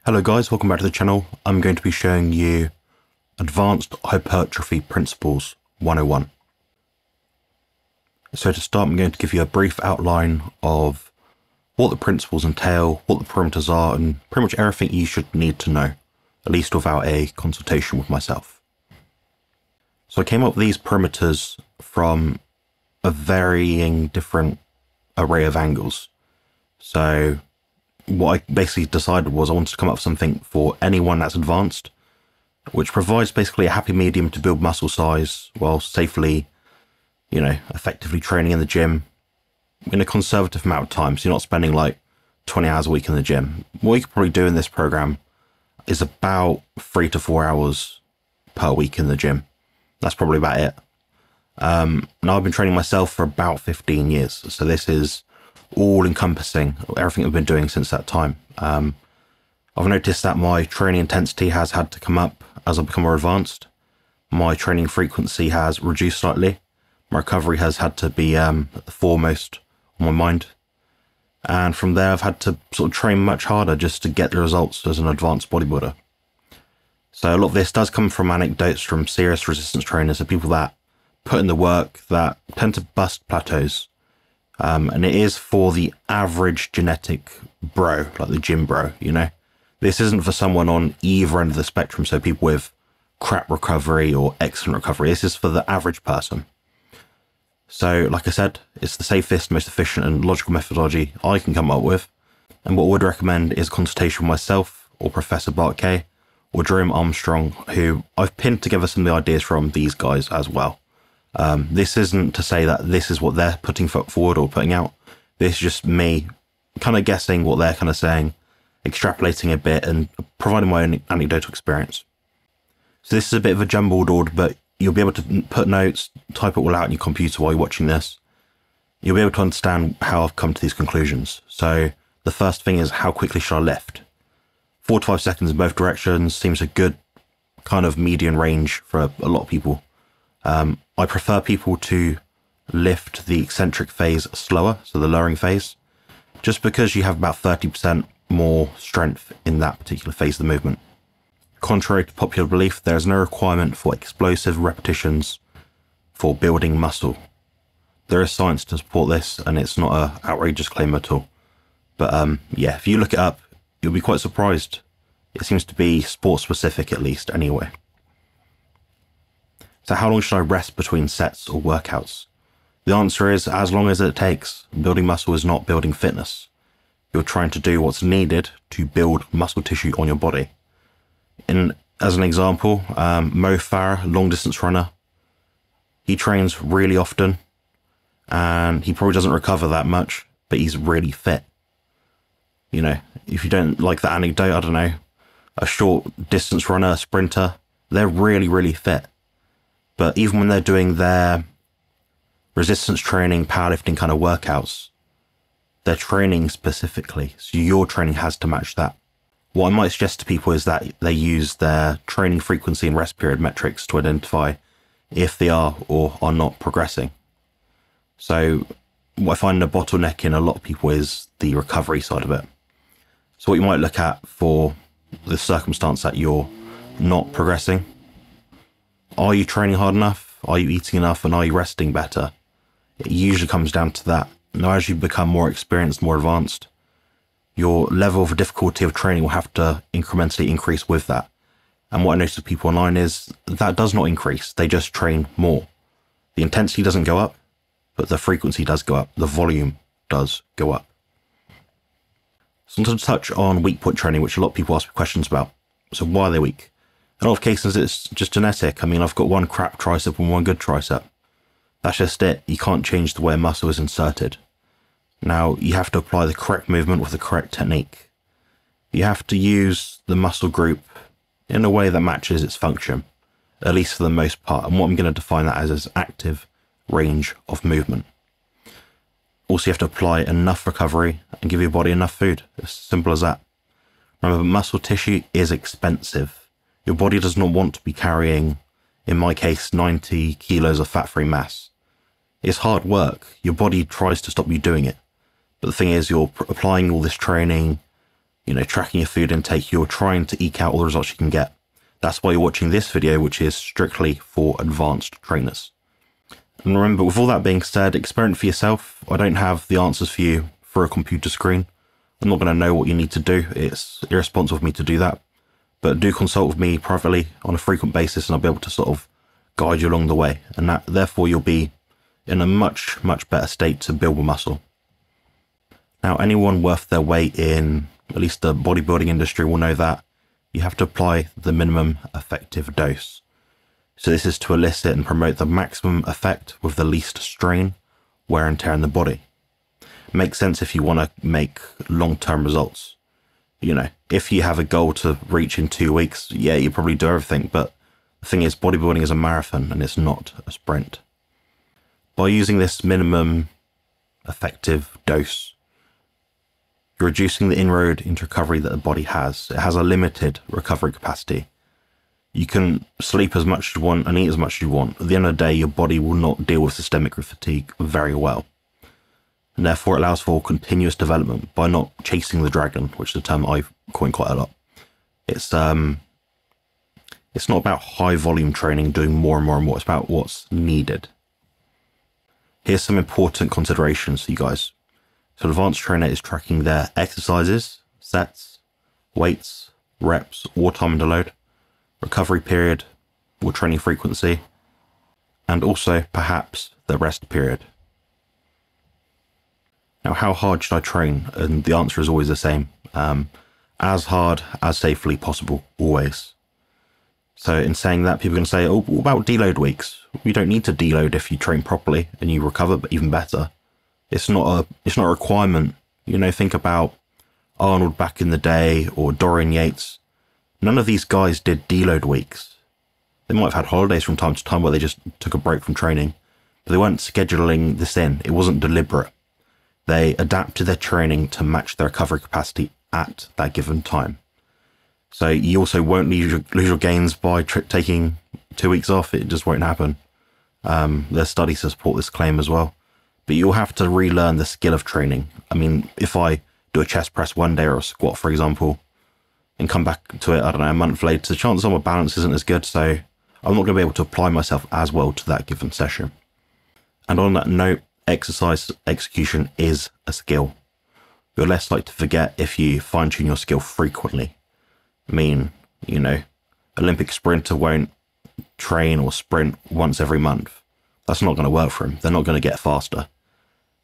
Hello guys, welcome back to the channel. I'm going to be showing you Advanced Hypertrophy Principles 101. So to start, I'm going to give you a brief outline of what the principles entail, what the parameters are, and pretty much everything you should need to know, at least without a consultation with myself. So I came up with these parameters from a varying different array of angles. So what I basically decided was I wanted to come up with something for anyone that's advanced, which provides basically a happy medium to build muscle size while safely, effectively training in the gym in a conservative amount of time. So you're not spending like 20 hours a week in the gym. What you could probably do in this program is about 3 to 4 hours per week in the gym. That's probably about it. Now I've been training myself for about 15 years. So this is all encompassing everything I've been doing since that time. I've noticed that my training intensity has had to come up as I've become more advanced. My training frequency has reduced slightly. My recovery has had to be foremost on my mind. And from there, I've had to sort of train much harder just to get the results as an advanced bodybuilder. So a lot of this does come from anecdotes from serious resistance trainers and people that put in the work that tend to bust plateaus. And it is for the average genetic bro, like the gym bro, This isn't for someone on either end of the spectrum, so people with crap recovery or excellent recovery. This is for the average person. So, like I said, it's the safest, most efficient and logical methodology I can come up with. And what I would recommend is consultation with myself or Professor Bart Kay or Jerome Armstrong, who I've pinned together some of the ideas from these guys as well. This isn't to say that this is what they're putting forward or putting out. This is just me kind of guessing what they're kind of saying, extrapolating a bit and providing my own anecdotal experience. So this is a bit of a jumbled order, but you'll be able to put notes, type it all out on your computer while you're watching this. You'll be able to understand how I've come to these conclusions. So the first thing is, how quickly should I lift? 4 to 5 seconds in both directions seems a good kind of median range for a lot of people. I prefer people to lift the eccentric phase slower, so the lowering phase, just because you have about 30% more strength in that particular phase of the movement. Contrary to popular belief, there is no requirement for explosive repetitions for building muscle. There is science to support this, and it's not an outrageous claim at all. But yeah, if you look it up, you'll be quite surprised. It seems to be sport specific, at least, anyway. So how long should I rest between sets or workouts? The answer is as long as it takes. Building muscle is not building fitness. You're trying to do what's needed to build muscle tissue on your body. As an example, Mo Farah, long distance runner, he trains really often and he probably doesn't recover that much, but he's really fit. If you don't like that anecdote, I don't know, a short distance runner, a sprinter, they're really, really fit. But even when they're doing their resistance training, powerlifting kind of workouts, they're training specifically. So your training has to match that. What I might suggest to people is that they use their training frequency and rest period metrics to identify if they are or are not progressing. So what I find a bottleneck in a lot of people is the recovery side of it. So what you might look at for the circumstance that you're not progressing: are you training hard enough? Are you eating enough? And are you resting better? It usually comes down to that. Now, as you become more experienced, more advanced, your level of difficulty of training will have to incrementally increase with that. And what I notice with people online is that does not increase. They just train more. The intensity doesn't go up, but the frequency does go up. The volume does go up. So I'm going to touch on weak point training, which a lot of people ask me questions about. So why are they weak? In a lot of cases, it's just genetic. I mean, I've got one crap tricep and one good tricep. That's just it. You can't change the way a muscle is inserted. Now, you have to apply the correct movement with the correct technique. You have to use the muscle group in a way that matches its function, at least for the most part. And what I'm going to define that as is active range of movement. Also, you have to apply enough recovery and give your body enough food. It's simple as that. Remember, muscle tissue is expensive. Your body does not want to be carrying, in my case, 90 kilos of fat-free mass. It's hard work. Your body tries to stop you doing it. But the thing is, you're applying all this training, tracking your food intake, you're trying to eke out all the results you can get. That's why you're watching this video, which is strictly for advanced trainers. And remember, with all that being said, experiment for yourself. I don't have the answers for you through a computer screen. I'm not going to know what you need to do. It's irresponsible of me to do that. But do consult with me privately on a frequent basis, and I'll be able to sort of guide you along the way. And that, therefore, you'll be in a much, much better state to build muscle. Now, anyone worth their weight in at least the bodybuilding industry will know that you have to apply the minimum effective dose. So this is to elicit and promote the maximum effect with the least strain, wear and tear in the body. It makes sense if you want to make long-term results. If you have a goal to reach in 2 weeks, yeah, you probably do everything. But the thing is, bodybuilding is a marathon and it's not a sprint. By using this minimum effective dose, you're reducing the inroad into recovery that the body has. It has a limited recovery capacity. You can sleep as much as you want and eat as much as you want. At the end of the day, your body will not deal with systemic fatigue very well. And therefore, it allows for continuous development by not chasing the dragon, which is a term I've coined quite a lot. It's not about high volume training, doing more and more and more. It's about what's needed. Here's some important considerations for you guys. So an advanced trainer is tracking their exercises, sets, weights, reps, or time under load, recovery period, or training frequency, and also perhaps the rest period. Now, how hard should I train? And the answer is always the same. As hard as safely possible, always. So in saying that, people are going to say, oh, what about deload weeks? You don't need to deload if you train properly and you recover even better. It's not a requirement. Think about Arnold back in the day or Dorian Yates. None of these guys did deload weeks. They might have had holidays from time to time where they just took a break from training, but they weren't scheduling this in. It wasn't deliberate. They adapted their training to match their recovery capacity at that given time. So you also won't lose your gains by taking 2 weeks off. It just won't happen. There's studies to support this claim as well. But you'll have to relearn the skill of training. I mean, if I do a chest press one day or a squat, for example, and come back to it, I don't know, a month later, the chances of my balance isn't as good. So I'm not going to be able to apply myself as well to that given session. And on that note, exercise execution is a skill. You're less likely to forget if you fine-tune your skill frequently. I mean, Olympic sprinter won't train or sprint once every month. That's not going to work for them. They're not going to get faster.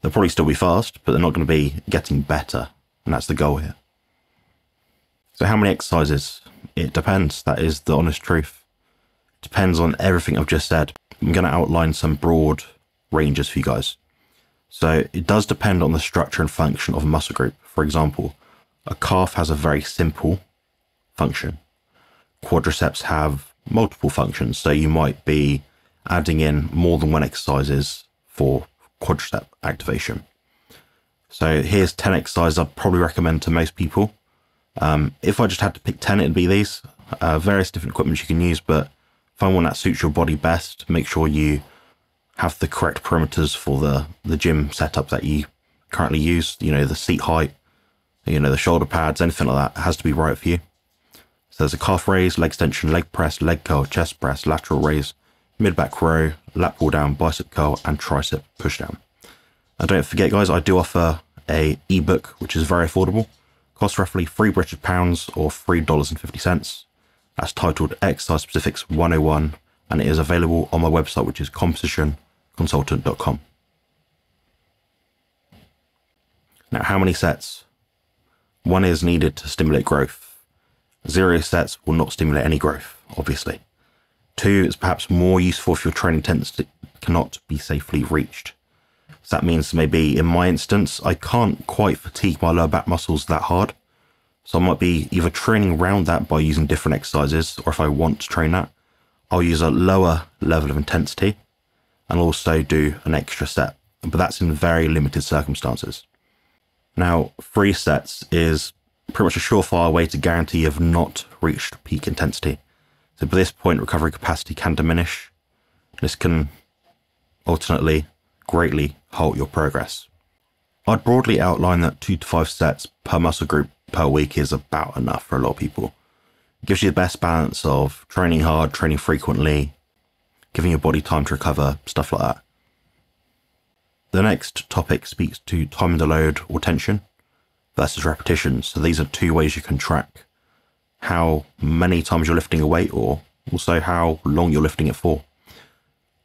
They'll probably still be fast, but they're not going to be getting better. And that's the goal here. So how many exercises? It depends. That is the honest truth. It depends on everything I've just said. I'm going to outline some broad ranges for you guys. So it does depend on the structure and function of a muscle group. For example, a calf has a very simple function. Quadriceps have multiple functions. So you might be adding in more than one exercises for quadricep activation. So here's 10 exercises I'd probably recommend to most people. If I just had to pick 10, it'd be these. Various different equipment you can use, but find one that suits your body best. Make sure you have the correct parameters for the gym setup that you currently use. The seat height, the shoulder pads, anything like that has to be right for you. So there's a calf raise, leg extension, leg press, leg curl, chest press, lateral raise, mid-back row, lat pull down, bicep curl, and tricep push down. And don't forget, guys, I do offer a ebook, which is very affordable. Costs roughly £3 or $3.50. That's titled Exercise Specifics 101, and it is available on my website, which is compositionconsultant.com. Now, how many sets? 1 is needed to stimulate growth. 0 sets will not stimulate any growth, obviously. 2 is perhaps more useful if your training intensity cannot be safely reached. So that means maybe in my instance, I can't quite fatigue my lower back muscles that hard. So I might be either training around that by using different exercises, or if I want to train that, I'll use a lower level of intensity and also do an extra set. But that's in very limited circumstances. Now, 3 sets is pretty much a surefire way to guarantee you've not reached peak intensity. So by this point, recovery capacity can diminish. This can ultimately greatly halt your progress. I'd broadly outline that 2 to 5 sets per muscle group per week is about enough for a lot of people. It gives you the best balance of training hard, training frequently, giving your body time to recover, stuff like that. The next topic speaks to time under load or tension versus repetitions. So these are two ways you can track how many times you're lifting a weight, or also how long you're lifting it for.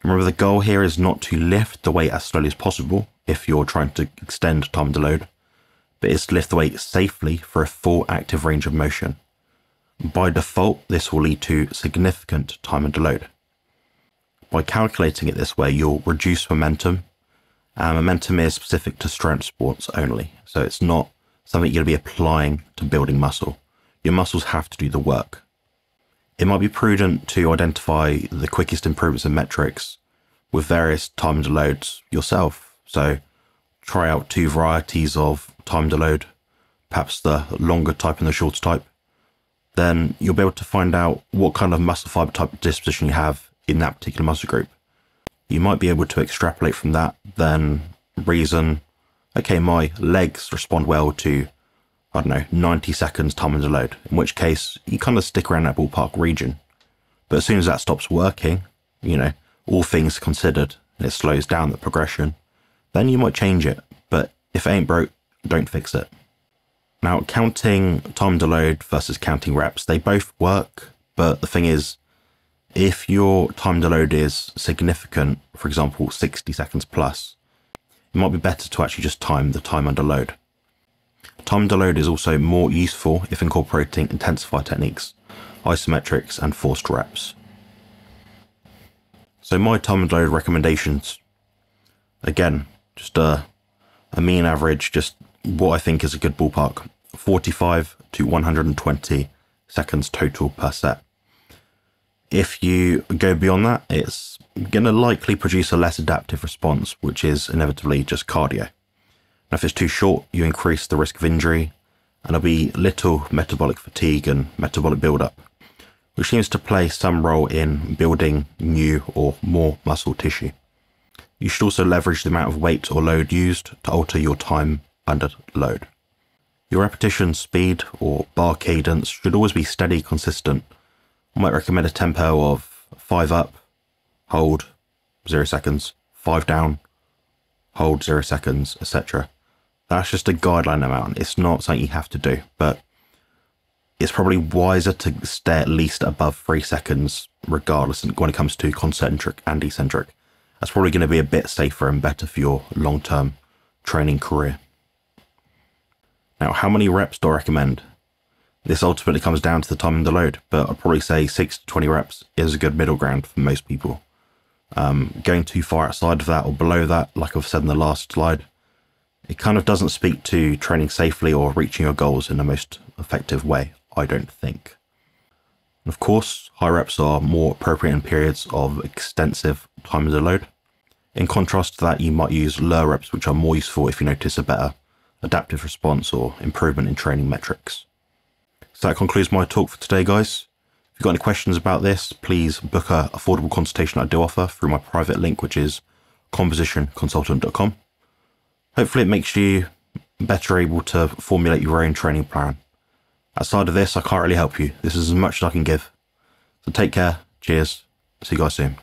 Remember, the goal here is not to lift the weight as slowly as possible if you're trying to extend time under load, but it's to lift the weight safely for a full active range of motion. By default, this will lead to significant time under load. By calculating it this way, you'll reduce momentum. Momentum is specific to strength sports only, so it's not something you're going to be applying to building muscle. Your muscles have to do the work. It might be prudent to identify the quickest improvements in metrics with various time under loads yourself. So try out two varieties of time under load, perhaps the longer type and the shorter type. Then you'll be able to find out what kind of muscle fiber type disposition you have in that particular muscle group. You might be able to extrapolate from that, then reason, okay, my legs respond well to, 90 seconds time under load, in which case you kind of stick around that ballpark region. But as soon as that stops working, all things considered, and it slows down the progression, then you might change it. But if it ain't broke, don't fix it. Now, counting time under load versus counting reps, they both work, but the thing is, if your time under load is significant, for example, 60 seconds plus, it might be better to actually just time the time under load. Time under load is also more useful if incorporating intensifier techniques, isometrics, and forced reps. So my time under load recommendations, again, just a mean average, just what I think is a good ballpark, 45 to 120 seconds total per set. If you go beyond that, it's going to likely produce a less adaptive response, which is inevitably just cardio. Now, if it's too short, you increase the risk of injury, and there'll be little metabolic fatigue and metabolic buildup, which seems to play some role in building new or more muscle tissue. You should also leverage the amount of weight or load used to alter your time under load. Your repetition speed or bar cadence should always be steady, consistent. I might recommend a tempo of 5 up, hold, 0 seconds, 5 down, hold 0 seconds, etc. That's just a guideline amount. It's not something you have to do, but it's probably wiser to stay at least above 3 seconds, regardless when it comes to concentric and eccentric. That's probably going to be a bit safer and better for your long-term training career. Now, how many reps do I recommend? This ultimately comes down to the time under load, but I'd probably say 6 to 20 reps is a good middle ground for most people. Going too far outside of that or below that, like I've said in the last slide, it kind of doesn't speak to training safely or reaching your goals in the most effective way, I don't think. And of course, high reps are more appropriate in periods of extensive time under load. In contrast to that, you might use lower reps, which are more useful if you notice a better adaptive response or improvement in training metrics. So that concludes my talk for today, guys. If you've got any questions about this, please book an affordable consultation I do offer through my private link, which is compositionconsultant.com. Hopefully it makes you better able to formulate your own training plan. Outside of this, I can't really help you. This is as much as I can give. So take care. Cheers. See you guys soon.